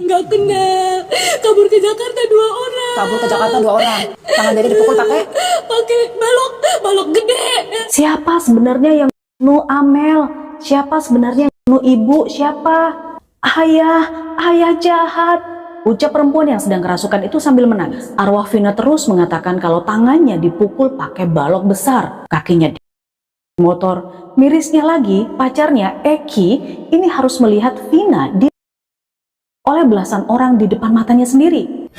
Nggak kenal. Kabur ke Jakarta 2 orang. Kabur ke Jakarta 2 orang. Tangan Dede dipukul pakai balok gede. siapa sebenarnya yang bunuh Amel? Siapa sebenarnya yang bunuh ibu? Siapa? Ayah jahat. Ucap perempuan yang sedang kerasukan itu sambil menangis. Arwah Vina terus mengatakan kalau tangannya dipukul pakai balok besar, kakinya di motor. Mirisnya lagi, pacarnya Eki ini harus melihat Vina oleh belasan orang di depan matanya sendiri.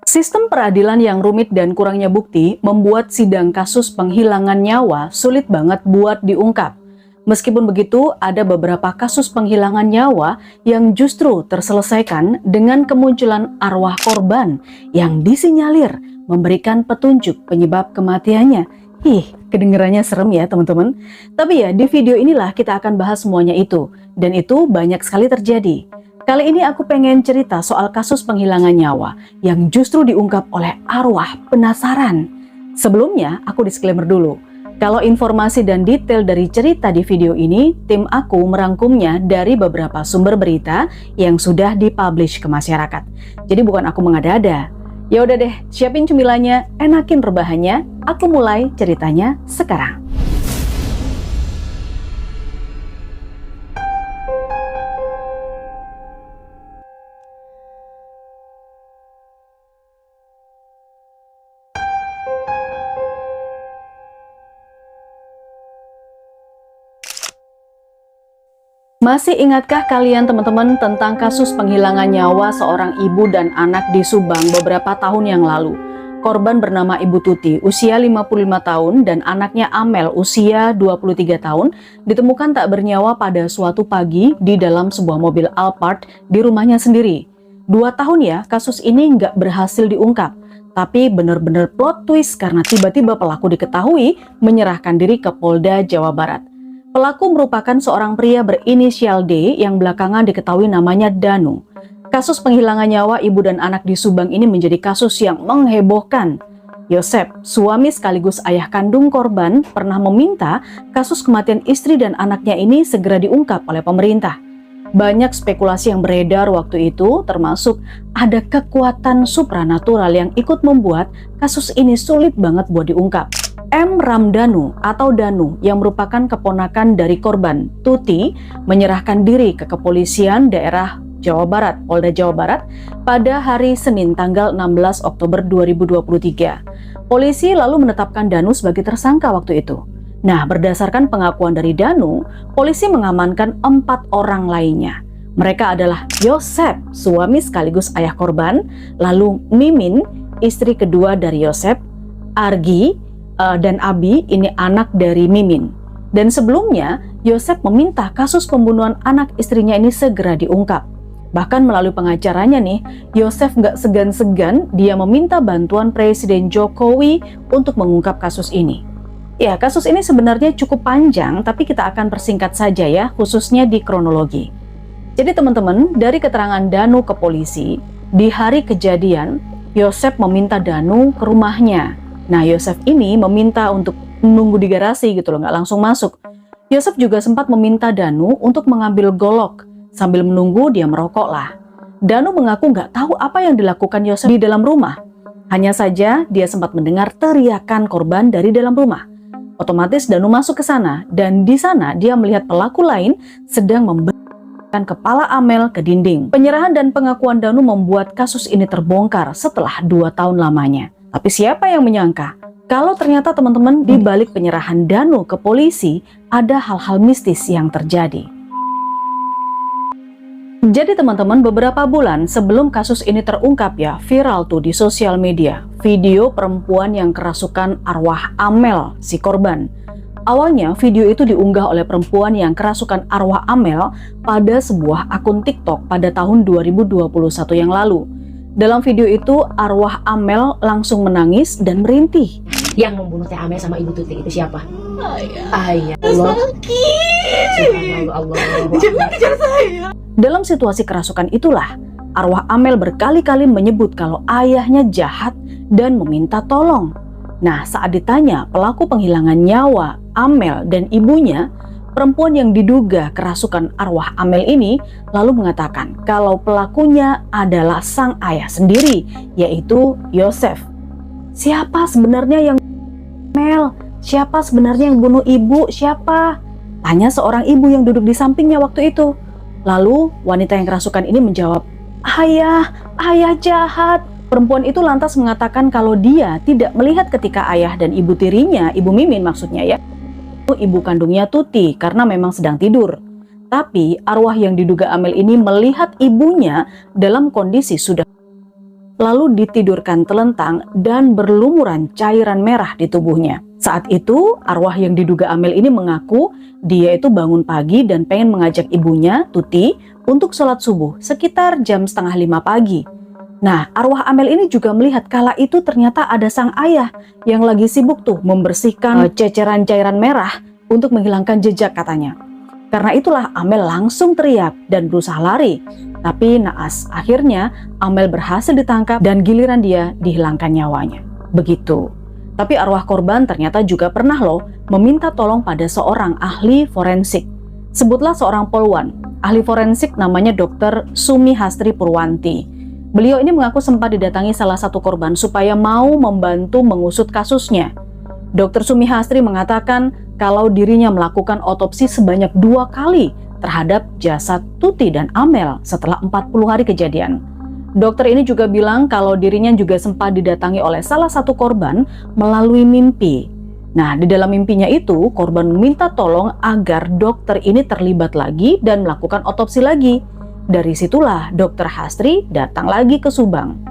Sistem peradilan yang rumit dan kurangnya bukti membuat sidang kasus penghilangan nyawa sulit banget buat diungkap. Meskipun begitu, ada beberapa kasus penghilangan nyawa yang justru terselesaikan dengan kemunculan arwah korban yang disinyalir memberikan petunjuk penyebab kematiannya. Kedengarannya serem ya teman-teman. Tapi ya, di video inilah kita akan bahas semuanya itu. Dan itu banyak sekali terjadi. Kali ini aku pengen cerita soal kasus penghilangan nyawa yang justru diungkap oleh arwah penasaran. Sebelumnya, aku disclaimer dulu. Kalau informasi dan detail dari cerita di video ini, tim aku merangkumnya dari beberapa sumber berita yang sudah dipublish ke masyarakat. Jadi bukan aku mengada-ada. Ya udah deh, siapin cemilannya, enakin rebahannya. Aku mulai ceritanya sekarang. Masih ingatkah kalian teman-teman tentang kasus penghilangan nyawa seorang ibu dan anak di Subang beberapa tahun yang lalu? Korban bernama Ibu Tuti, usia 55 tahun, dan anaknya Amel, usia 23 tahun, ditemukan tak bernyawa pada suatu pagi di dalam sebuah mobil Alphard di rumahnya sendiri. 2 tahun ya, kasus ini nggak berhasil diungkap. Tapi benar-benar plot twist karena tiba-tiba pelaku diketahui menyerahkan diri ke Polda Jawa Barat. Pelaku merupakan seorang pria berinisial D yang belakangan diketahui namanya Danu. Kasus penghilangan nyawa ibu dan anak di Subang ini menjadi kasus yang menghebohkan. Yosep, suami sekaligus ayah kandung korban, pernah meminta kasus kematian istri dan anaknya ini segera diungkap oleh pemerintah. Banyak spekulasi yang beredar waktu itu, termasuk ada kekuatan supranatural yang ikut membuat kasus ini sulit banget buat diungkap. M. Ramdanu atau Danu yang merupakan keponakan dari korban, Tuti, menyerahkan diri ke kepolisian daerah Jawa Barat, Polda Jawa Barat, pada hari Senin tanggal 16 Oktober 2023. Polisi lalu menetapkan Danu sebagai tersangka waktu itu. Nah, berdasarkan pengakuan dari Danu, polisi mengamankan 4 orang lainnya. Mereka adalah Yosep, suami sekaligus ayah korban, lalu Mimin, istri kedua dari Yosep, Argi, dan Abi, ini anak dari Mimin. Dan sebelumnya, Yosep meminta kasus pembunuhan anak istrinya ini segera diungkap. Bahkan melalui pengacaranya nih, Yosep nggak segan-segan dia meminta bantuan Presiden Jokowi untuk mengungkap kasus ini. Ya, kasus ini sebenarnya cukup panjang, tapi kita akan persingkat saja ya, khususnya di kronologi. Jadi teman-teman, dari keterangan Danu ke polisi, di hari kejadian, Yosep meminta Danu ke rumahnya. Nah, Yosep ini meminta untuk menunggu di garasi gitu loh, nggak langsung masuk. Yosep juga sempat meminta Danu untuk mengambil golok. Sambil menunggu dia merokok lah. Danu mengaku nggak tahu apa yang dilakukan Yosep di dalam rumah. Hanya saja dia sempat mendengar teriakan korban dari dalam rumah. Otomatis Danu masuk ke sana dan di sana dia melihat pelaku lain sedang membenturkan kepala Amel ke dinding. Penyerahan dan pengakuan Danu membuat kasus ini terbongkar setelah 2 tahun lamanya. Tapi siapa yang menyangka kalau ternyata teman-teman di balik penyerahan Danu ke polisi ada hal-hal mistis yang terjadi. Jadi teman-teman, beberapa bulan sebelum kasus ini terungkap ya, viral tuh di sosial media video perempuan yang kerasukan arwah Amel, si korban. Awalnya video itu diunggah oleh perempuan yang kerasukan arwah Amel pada sebuah akun TikTok pada tahun 2021 yang lalu. Dalam video itu, arwah Amel langsung menangis dan merintih. Yang membunuh Teh Amel sama Ibu Tuti itu siapa? Ayah. Allah. Sakit. Allah. Jangan kejar saya. Dalam situasi kerasukan itulah, arwah Amel berkali-kali menyebut kalau ayahnya jahat dan meminta tolong. Nah, saat ditanya pelaku penghilangan nyawa Amel dan ibunya, perempuan yang diduga kerasukan arwah Amel ini lalu mengatakan kalau pelakunya adalah sang ayah sendiri, yaitu Yosef. Siapa sebenarnya yang Amel? Siapa sebenarnya yang bunuh ibu? Siapa? Tanya seorang ibu yang duduk di sampingnya waktu itu. Lalu wanita yang kerasukan ini menjawab, ayah jahat. Perempuan itu lantas mengatakan kalau dia tidak melihat ketika ayah dan ibu tirinya, ibu Mimin maksudnya ya, ibu kandungnya Tuti karena memang sedang tidur. Tapi arwah yang diduga Amel ini melihat ibunya dalam kondisi sudah lalu ditidurkan telentang dan berlumuran cairan merah di tubuhnya. Saat itu arwah yang diduga Amel ini mengaku dia itu bangun pagi dan pengen mengajak ibunya Tuti untuk sholat subuh sekitar jam 4:30 pagi. Nah, arwah Amel ini juga melihat kala itu ternyata ada sang ayah yang lagi sibuk tuh membersihkan ceceran cairan merah untuk menghilangkan jejak katanya. Karena itulah Amel langsung teriak dan berusaha lari. Tapi naas, akhirnya Amel berhasil ditangkap dan giliran dia dihilangkan nyawanya. Begitu. Tapi arwah korban ternyata juga pernah loh meminta tolong pada seorang ahli forensik. Sebutlah seorang polwan. Ahli forensik namanya Dr. Sumihastri Purwanti. Beliau ini mengaku sempat didatangi salah satu korban supaya mau membantu mengusut kasusnya. Dr. Sumihastri mengatakan kalau dirinya melakukan otopsi sebanyak 2 kali terhadap jasad Tuti dan Amel setelah 40 hari kejadian. Dokter ini juga bilang kalau dirinya juga sempat didatangi oleh salah satu korban melalui mimpi. Nah, di dalam mimpinya itu korban meminta tolong agar dokter ini terlibat lagi dan melakukan otopsi lagi. Dari situlah Dr. Hastri datang lagi ke Subang.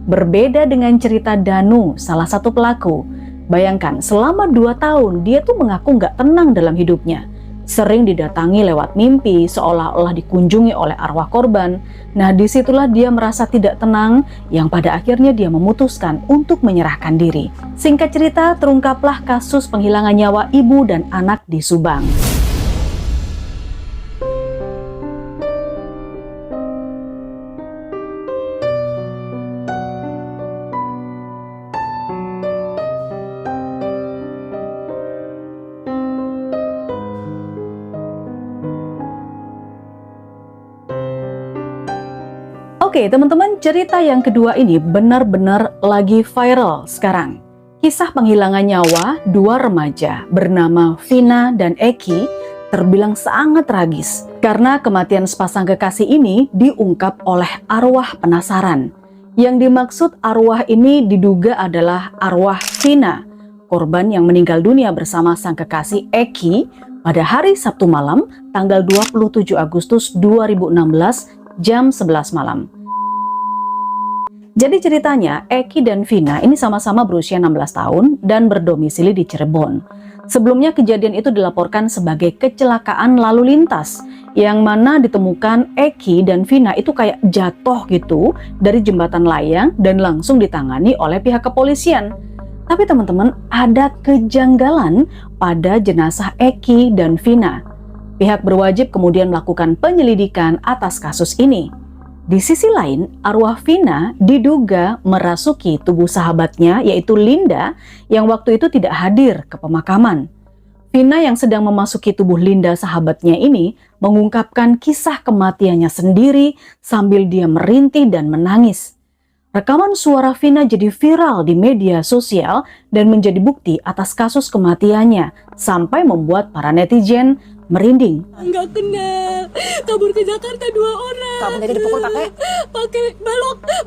Berbeda dengan cerita Danu, salah satu pelaku. Bayangkan, selama 2 tahun dia tuh mengaku nggak tenang dalam hidupnya. Sering didatangi lewat mimpi, seolah-olah dikunjungi oleh arwah korban. Nah, disitulah dia merasa tidak tenang, yang pada akhirnya dia memutuskan untuk menyerahkan diri. Singkat cerita, terungkaplah kasus penghilangan nyawa ibu dan anak di Subang. Oke teman-teman, cerita yang kedua ini benar-benar lagi viral sekarang. Kisah penghilangan nyawa 2 remaja bernama Vina dan Eki terbilang sangat tragis karena kematian sepasang kekasih ini diungkap oleh arwah penasaran. Yang dimaksud arwah ini diduga adalah arwah Vina, korban yang meninggal dunia bersama sang kekasih Eki pada hari Sabtu malam tanggal 27 Agustus 2016 jam 11 malam. Jadi ceritanya, Eki dan Vina ini sama-sama berusia 16 tahun dan berdomisili di Cirebon. Sebelumnya kejadian itu dilaporkan sebagai kecelakaan lalu lintas, yang mana ditemukan Eki dan Vina itu kayak jatuh gitu dari jembatan layang dan langsung ditangani oleh pihak kepolisian. Tapi teman-teman, ada kejanggalan pada jenazah Eki dan Vina. Pihak berwajib kemudian melakukan penyelidikan atas kasus ini. Di sisi lain, arwah Vina diduga merasuki tubuh sahabatnya yaitu Linda yang waktu itu tidak hadir ke pemakaman. Vina yang sedang memasuki tubuh Linda sahabatnya ini mengungkapkan kisah kematiannya sendiri sambil dia merintih dan menangis. Rekaman suara Vina jadi viral di media sosial dan menjadi bukti atas kasus kematiannya sampai membuat para netizen merinding. Enggak kena, kabur ke Jakarta 2 orang. Kamu tadi dipukul pakai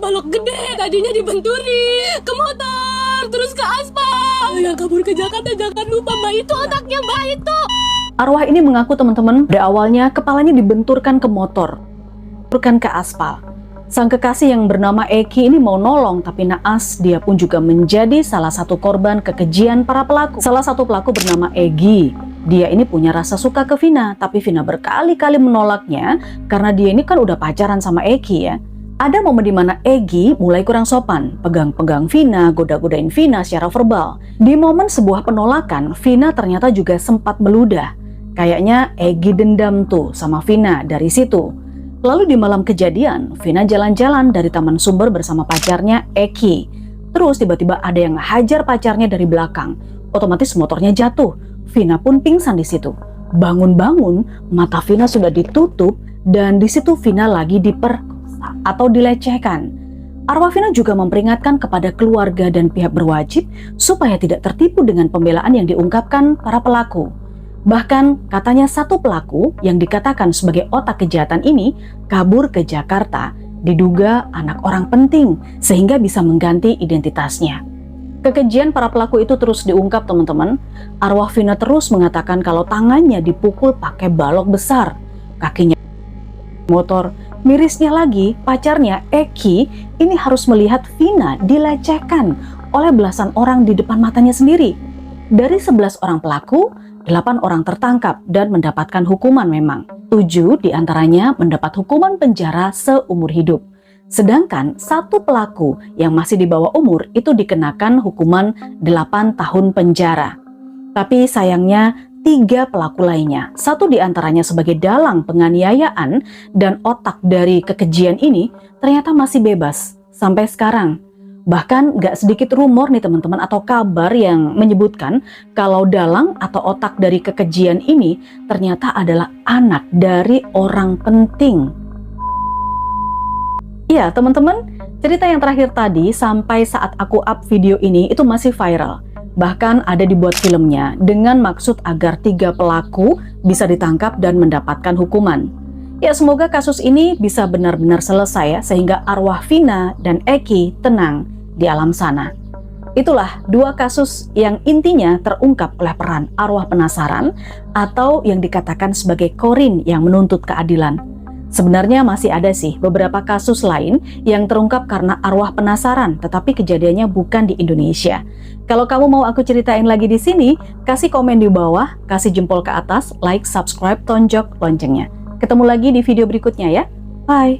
balok gede. Tadinya dibenturi ke motor, terus ke aspal. Yang kabur ke Jakarta jangan lupa Mbak itu, otaknya Mbak itu. Arwah ini mengaku teman-teman, pada awalnya kepalanya dibenturkan ke motor, benturkan ke aspal. Sang kekasih yang bernama Eki ini mau nolong, tapi naas dia pun juga menjadi salah satu korban kekejian para pelaku. Salah satu pelaku bernama Egi. Dia ini punya rasa suka ke Vina, tapi Vina berkali-kali menolaknya karena dia ini kan udah pacaran sama Eki ya. Ada momen di mana Egi mulai kurang sopan, pegang-pegang Vina, goda-godain Vina secara verbal. Di momen sebuah penolakan, Vina ternyata juga sempat meludah. Kayaknya Egi dendam tuh sama Vina dari situ. Lalu di malam kejadian, Vina jalan-jalan dari Taman Sumber bersama pacarnya Eki. Terus tiba-tiba ada yang hajar pacarnya dari belakang. Otomatis motornya jatuh. Vina pun pingsan di situ. Bangun-bangun, mata Vina sudah ditutup dan di situ Vina lagi diperkosa atau dilecehkan. Arwah Vina juga memperingatkan kepada keluarga dan pihak berwajib supaya tidak tertipu dengan pembelaan yang diungkapkan para pelaku. Bahkan katanya satu pelaku yang dikatakan sebagai otak kejahatan ini kabur ke Jakarta, diduga anak orang penting sehingga bisa mengganti identitasnya. Kekejian para pelaku itu terus diungkap teman-teman. Arwah Vina terus mengatakan kalau tangannya dipukul pakai balok besar, kakinya motor. Mirisnya lagi, pacarnya Eki ini harus melihat Vina dilecehkan oleh belasan orang di depan matanya sendiri. Dari 11 orang pelaku, 8 orang tertangkap dan mendapatkan hukuman memang. 7 diantaranya mendapat hukuman penjara seumur hidup. Sedangkan satu pelaku yang masih di bawah umur itu dikenakan hukuman 8 tahun penjara. Tapi sayangnya 3 pelaku lainnya, satu diantaranya sebagai dalang penganiayaan dan otak dari kekejian ini ternyata masih bebas sampai sekarang. Bahkan gak sedikit rumor nih teman-teman atau kabar yang menyebutkan kalau dalang atau otak dari kekejian ini ternyata adalah anak dari orang penting. Iya teman-teman, cerita yang terakhir tadi sampai saat aku up video ini itu masih viral. Bahkan ada dibuat filmnya dengan maksud agar 3 pelaku bisa ditangkap dan mendapatkan hukuman. Ya semoga kasus ini bisa benar-benar selesai ya, sehingga arwah Vina dan Eki tenang di alam sana. Itulah 2 kasus yang intinya terungkap oleh peran arwah penasaran atau yang dikatakan sebagai Korin yang menuntut keadilan. Sebenarnya masih ada sih beberapa kasus lain yang terungkap karena arwah penasaran, tetapi kejadiannya bukan di Indonesia. Kalau kamu mau aku ceritain lagi di sini, kasih komen di bawah, kasih jempol ke atas, like, subscribe, tonjok loncengnya. Ketemu lagi di video berikutnya ya. Bye!